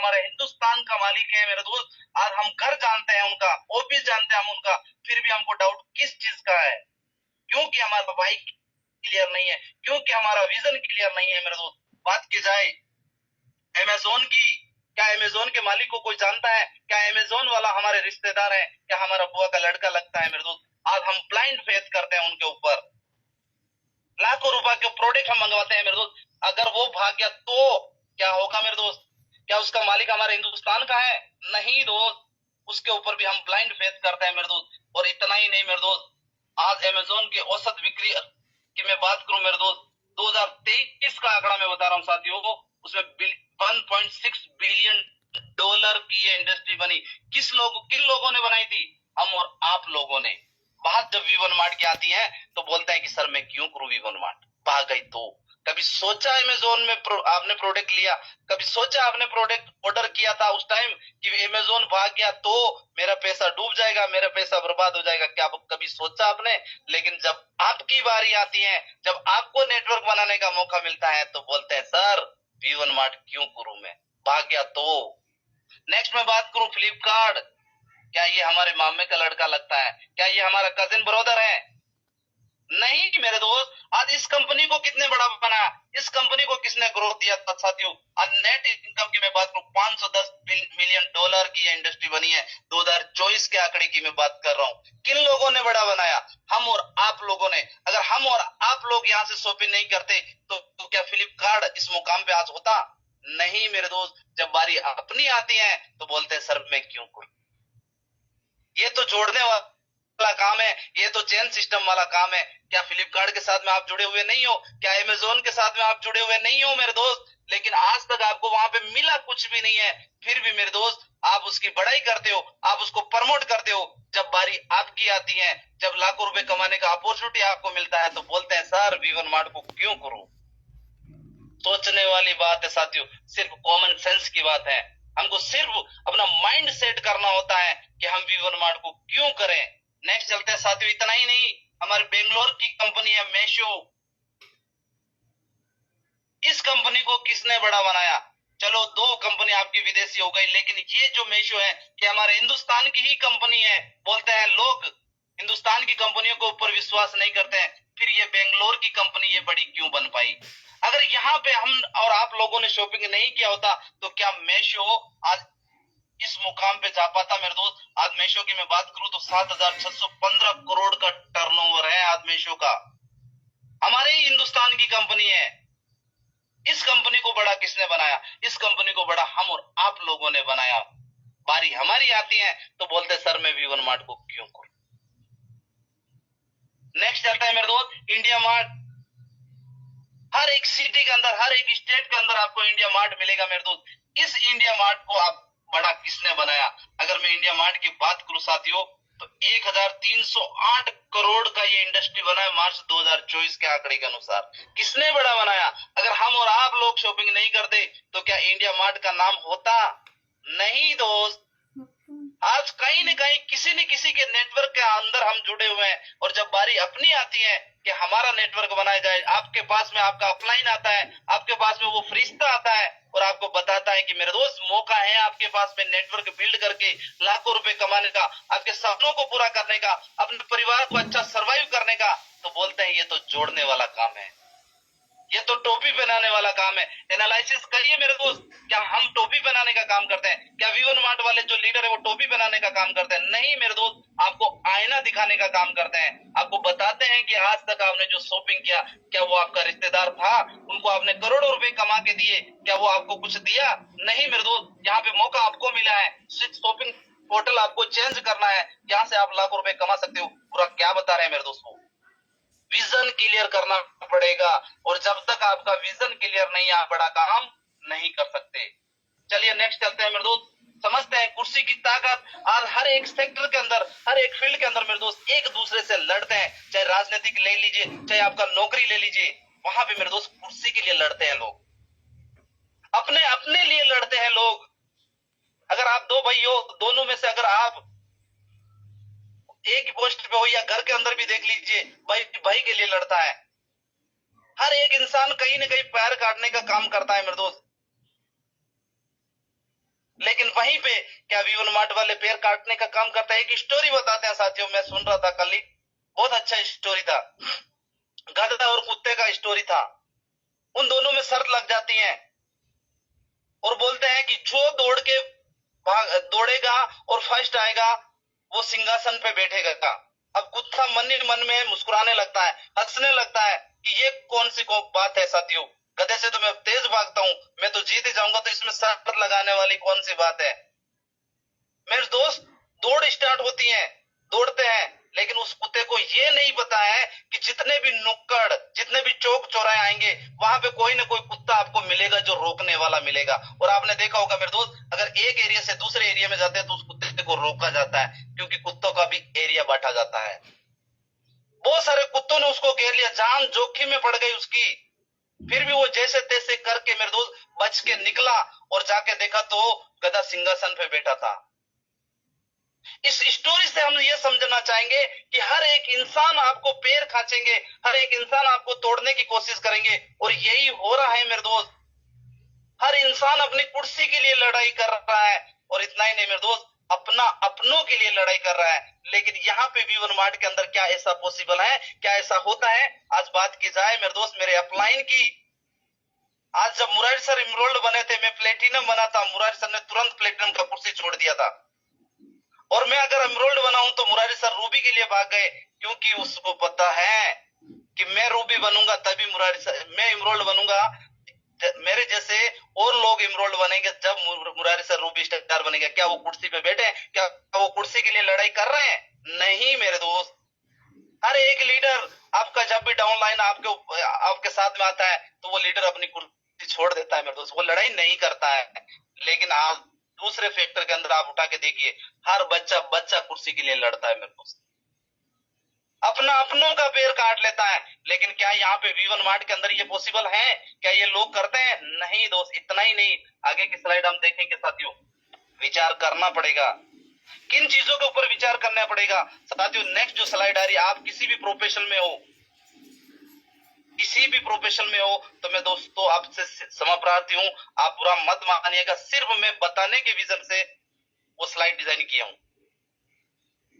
हमारे हिंदुस्तान का मालिक है मेरे दोस्त। आज हम घर जानते हैं उनका, ऑफिस जानते हैं हम उनका, फिर भी हमको डाउट किस चीज का है? क्योंकि हमारा भाई क्लियर नहीं है, क्योंकि हमारा विजन क्लियर नहीं है मेरे दोस्त। बात की जाए अमेजोन की, क्या अमेजोन के मालिक को कोई जानता है? क्या अमेजोन वाला हमारे रिश्तेदार है? क्या हमारा बुआ का लड़का लगता है मेरे दोस्त? आज हम ब्लाइंड फेथ करते हैं उनके ऊपर, लाखों रुपए के प्रोडक्ट हम मंगवाते हैं मेरे दोस्त। अगर वो भाग गया तो क्या होगा मेरे दोस्त? क्या उसका मालिक हमारे हिंदुस्तान का है? नहीं दोस्त, उसके ऊपर भी हम ब्लाइंड फेथ करते हैं मेरे दोस्त। और इतना ही नहीं मेरे दोस्त, आज अमेजोन के औसत बिक्री की मैं बात करूं मेरे दोस्त, 2023 का आंकड़ा मैं बता रहा हूं साथियों को, उसमें 1.6 बिलियन डॉलर की ये इंडस्ट्री बनी। किन लोगों ने बनाई थी? हम और आप लोगों ने। बात जब वी1 मार्ट की आती है तो बोलते हैं कि सर मैं क्यों करूं वी1 मार्ट, भाग गई तो। कभी सोचा अमेजोन में आपने प्रोडक्ट लिया? कभी सोचा आपने प्रोडक्ट ऑर्डर किया था उस टाइम कि अमेजोन भाग गया तो मेरा पैसा डूब जाएगा, मेरा पैसा बर्बाद हो जाएगा? क्या कभी सोचा आपने? लेकिन जब आपकी बारी आती है, जब आपको नेटवर्क बनाने का मौका मिलता है तो बोलते हैं सर वी1 मार्ट क्यों करूं मैं, भाग गया तो। नेक्स्ट मैं बात करूं फ्लिपकार्ट, क्या ये हमारे मामे का लड़का लगता है? क्या ये हमारा कजिन ब्रदर है? नहीं मेरे दोस्त। आज इस कंपनी को कितने बड़ा बनाया, इस कंपनी को किसने ग्रोथ दिया था साथियों? आज नेट इनकम की मैं बात करूं, 510 मिलियन डॉलर की ये इंडस्ट्री बनी है। 2024 के आंकड़े की मैं बात कर रहा हूं। किन लोगों ने बड़ा बनाया? हम और आप लोगों ने। अगर हम और आप लोग यहाँ से शॉपिंग नहीं करते तो क्या फ्लिपकार्ट इस मुकाम पे आज होता? नहीं मेरे दोस्त। जब बारी अपनी आती है तो बोलते हैं सर मैं क्यों कोई। ये तो जोड़ने वाला काम है, ये तो चेन सिस्टम वाला काम है। क्या फ्लिपकार्ट के साथ में आप जुड़े हुए नहीं हो? क्या अमेजोन के साथ में आप जुड़े हुए नहीं हो मेरे दोस्त? लेकिन आज तक आपको वहां पे मिला कुछ भी नहीं है, फिर भी मेरे दोस्त आप उसकी बड़ाई करते हो, आप उसको प्रमोट करते हो। जब बारी आपकी आती है, जब लाखों रुपए कमाने का अपॉर्चुनिटी आपको मिलता है तो बोलते हैं सर वी1 मार्ट को क्यों करूं। सोचने वाली बात है साथियों, सिर्फ कॉमन सेंस की बात है। हमको सिर्फ अपना माइंड सेट करना होता है कि हम वी1 मार्ट को क्यों करें। नेक्स्ट चलते हैं साथियों। इतना ही नहीं, हमारे बेंगलोर की कंपनी है मेशो। इस कंपनी को किसने बड़ा बनाया? चलो दो कंपनी आपकी विदेशी हो गई, लेकिन ये जो मेशो है ये हमारे हिंदुस्तान की ही कंपनी है। बोलते हैं लोग हिंदुस्तान की कंपनियों के ऊपर विश्वास नहीं करते हैं, फिर ये बेंगलोर की कंपनी ये बड़ी क्यों बन पाई? अगर यहाँ पे हम और आप लोगों ने शॉपिंग नहीं किया होता तो क्या मेशो आज इस मुकाम पे जा पाता मेरे दोस्त? आज मेशो की मैं बात करूं तो 7,615 करोड़ का टर्नओवर है आज मेशो का। हमारे ही हिंदुस्तान की कंपनी है। इस कंपनी को बड़ा किसने बनाया? इस कंपनी को बड़ा हम और आप लोगों ने बनाया। बारी हमारी आती है तो बोलते सर मैं वी1 मार्ट को क्यों करूं। नेक्स्ट चलता है मेरे दोस्त इंडिया मार्ट। हर एक सिटी के अंदर, हर एक स्टेट के अंदर आपको इंडिया मार्ट मिलेगा मेरे दोस्त। इस इंडिया मार्ट को आप बड़ा किसने बनाया? अगर मैं इंडिया मार्ट की बात करूं साथियों तो 1,308 करोड़ का ये इंडस्ट्री बना है मार्च 2024 के आंकड़े के अनुसार। किसने बड़ा बनाया? अगर हम और आप लोग शॉपिंग नहीं करते तो क्या इंडिया मार्ट का नाम होता? नहीं दोस्त। आज कहीं न कहीं किसी न किसी के नेटवर्क के अंदर हम जुड़े हुए हैं, और जब बारी अपनी आती है कि हमारा नेटवर्क बनाया जाए, आपके पास में आपका अपलाइन आता है, आपके पास में वो फरिश्ता आता है और आपको बताता है कि मेरे दोस्त मौका है आपके पास में नेटवर्क बिल्ड करके लाखों रुपए कमाने का, आपके सपनों को पूरा करने का, अपने परिवार को अच्छा सर्वाइव करने का, तो बोलते हैं ये तो जोड़ने वाला काम है, ये तो टोपी बनाने वाला काम है। एनालिसिस करिए मेरे दोस्त, क्या हम टोपी बनाने का काम करते हैं? क्या वी1 मार्ट वाले जो लीडर है वो टोपी बनाने का काम करते हैं? नहीं मेरे दोस्त, आपको आईना दिखाने का काम करते हैं। आपको बताते हैं कि आज तक आपने जो शॉपिंग किया, क्या वो आपका रिश्तेदार था, उनको आपने करोड़ों रुपए कमा के दिए, क्या वो आपको कुछ दिया? नहीं मेरे दोस्त। यहाँ पे मौका आपको मिला है, सिर्फ शॉपिंग पोर्टल आपको चेंज करना है, यहाँ से आप लाखों रुपए कमा सकते हो। पूरा क्या बता रहे हैं मेरे दोस्तों, विजन क्लियर करना पड़ेगा, और जब तक आपका विजन क्लियर नहीं है आप बड़ा काम नहीं कर सकते। चलिए नेक्स्ट चलते हैं मेरे दोस्त, समझते हैं कुर्सी की ताकत। आज हर एक सेक्टर के अंदर, हर एक फील्ड के अंदर मेरे दोस्त एक दूसरे से लड़ते हैं, चाहे राजनीतिक ले लीजिए, चाहे आपका नौकरी ले लीजिए, वहां पे मेरे दोस्त कुर्सी के लिए लड़ते हैं लोग, अपने अपने लिए लड़ते हैं लोग। अगर आप दो भाई हो, दोनों में से अगर आप एक ही पोस्ट पे हो या घर के अंदर भी देख लीजिए, भाई भाई के लिए लड़ता है। हर एक इंसान कहीं ना कहीं पैर काटने का काम करता है मेरे दोस्त। वहीं पे क्या वीवन मार्ट वाले पेड़ काटने का काम करता है। एक स्टोरी बताते हैं साथियों, मैं सुन रहा था कल ही, बहुत अच्छा स्टोरी था, गधा और कुत्ते का स्टोरी था। उन दोनों में शर्त लग जाती है और बोलते हैं कि जो दौड़ के दौड़ेगा और फर्स्ट आएगा वो सिंहासन पे बैठेगा। अब कुत्ता मन ही मन में मुस्कुराने लगता है, हंसने लगता है कि ये कौन सी बात है साथियों, गधे से तो मैं तेज भागता हूं, मैं तो जीत ही जाऊंगा, तो इसमें शर्त लगाने वाली कौन सी बात है। मेरे दोस्त, दौड़ स्टार्ट होती है, दौड़ते हैं, लेकिन उस कुत्ते को ये नहीं पता है कि जितने भी नुक्कड़, जितने भी चौक चौराहे आएंगे, वहां पे कोई ना कोई कुत्ता आपको मिलेगा जो रोकने वाला मिलेगा। और आपने देखा होगा मेरे दोस्त, अगर एक एरिया से दूसरे एरिया में जाते हैं तो उस कुत्ते को रोका जाता है, क्योंकि कुत्तों का भी एरिया बांटा जाता है। बहुत सारे कुत्तों ने उसको घेर लिया, जान जोखिम में पड़ गई उसकी, फिर भी वो जैसे तैसे करके मेरे दोस्त बच के निकला और जाके देखा तो गधा सिंहासन पे बैठा था। इस स्टोरी से हम ये समझना चाहेंगे कि हर एक इंसान आपको पैर खांचेंगे, हर एक इंसान आपको तोड़ने की कोशिश करेंगे, और यही हो रहा है मेरे दोस्त। हर इंसान अपनी कुर्सी के लिए लड़ाई कर रहा है, और इतना ही नहीं मेरे दोस्त, अपना अपनों के लिए लड़ाई कर रहा है। लेकिन यहाँ पे वीवन मार्ट के अंदर क्या ऐसा पॉसिबल है, क्या ऐसा होता है? आज बात की जाए मेरे दोस्त मेरे अपलाइन की। आज जब मुरारी सर इमरोल्ड बने थे, मैं प्लेटिनम बना था, मुरारी सर ने तुरंत प्लेटिनम का कुर्सी छोड़ दिया था। और मैं अगर एमरोल्ड बना हूं तो मुरारी सर रूबी के लिए भाग गए, क्योंकि उसको पता है कि मैं रूबी बनूंगा तभी मुरारी सर, मैं इमरोल्ड बनूंगा, मेरे जैसे और लोग इमरोल्ड बनेंगे जब मुरारी सर रूबी स्टार बनेंगे। क्या वो कुर्सी पे बैठे, क्या वो कुर्सी के लिए लड़ाई कर रहे हैं? नहीं मेरे दोस्त। हर एक लीडर आपका जब भी डाउन लाइन आपके साथ में आता है तो वो लीडर अपनी कुर्सी छोड़ देता है मेरे दोस्त, वो लड़ाई नहीं करता है। लेकिन आप दूसरे फैक्टर के अंदर आप उठा के देखिए, हर बच्चा बच्चा कुर्सी के लिए लड़ता है मेरे दोस्त, अपना अपनों का पैर काट लेता है। लेकिन क्या यहाँ पे वीवन मार्ट के अंदर ये पॉसिबल है? क्या ये लोग करते हैं? नहीं दोस्त, इतना ही नहीं, आगे की स्लाइड हम देखेंगे साथियों। विचार करना पड़ेगा, किन चीजों के ऊपर विचार करना पड़ेगा साथियों। नेक्स्ट जो स्लाइड आ रही है, आप किसी भी प्रोफेशन में हो, किसी भी प्रोफेशन में हो, तो मैं दोस्तों आपसे क्षमा प्रार्थी हूं, आप बुरा मत मानिएगा, सिर्फ मैं बताने के विजन से वो स्लाइड डिजाइन किया हूं।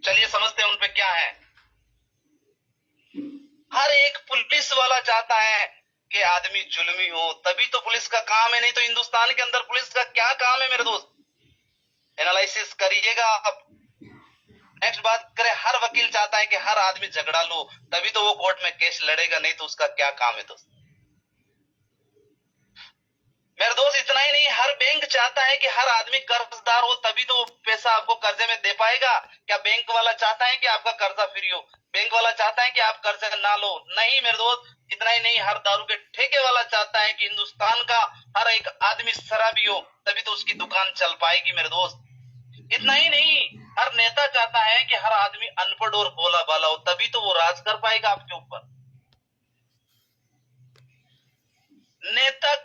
चलिए समझते हैं उन पे क्या है। हर एक पुलिस वाला चाहता है कि आदमी जुल्मी हो, तभी तो पुलिस का काम है, नहीं तो हिंदुस्तान के अंदर पुलिस का क्या काम है मेरे दोस्त? एनालिसिस करिएगा आप। नेक्स्ट बात करें, हर वकील चाहता है कि हर आदमी झगड़ा लो, तभी तो वो कोर्ट में केस लड़ेगा, नहीं तो उसका क्या काम है दोस्त? मेरे दोस्त इतना ही नहीं, हर बैंक चाहता है कि हर आदमी कर्जदार हो, तभी तो वो पैसा आपको कर्जे में दे पाएगा। क्या बैंक वाला चाहता है कि आपका कर्जा फ्री हो? बैंक वाला चाहता है कि आप कर्जा ना लो? नहीं मेरे दोस्त। इतना ही नहीं, हर दारू के ठेके वाला चाहता है कि हिंदुस्तान का हर एक आदमी शराबी हो, तभी तो उसकी दुकान चल पाएगी मेरे दोस्त। इतना ही नहीं, हर नेता चाहता है कि हर आदमी अनपढ़ और भोला भाला हो, तभी तो वो राज कर पाएगा आपके ऊपर। नेता